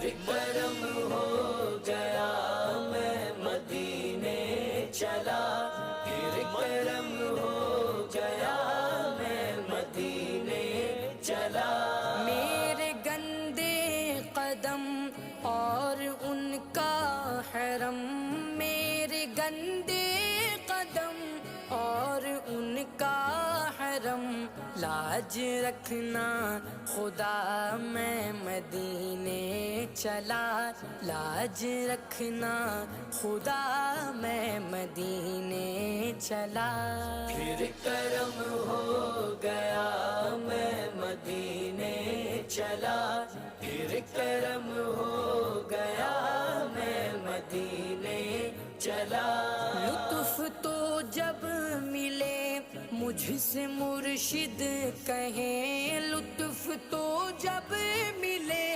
پھر کرم ہو گیا میں مدینے چلا، پھر کرم ہو گیا میں مدینے چلا۔ میرے گندے قدم اور ان کا حرم، میرے گندے قدم اور ان کا حرم، لاج رکھنا خدا میں مدینے چلا، لاج رکھنا خدا میں مدینے چلا۔ پھر کرم ہو گیا میں مدینے چلا، پھر کرم ہو گیا میں مدینے چلا۔ لطف تو جب ملے مجھ سے مرشد کہیں، لطف تو جب ملے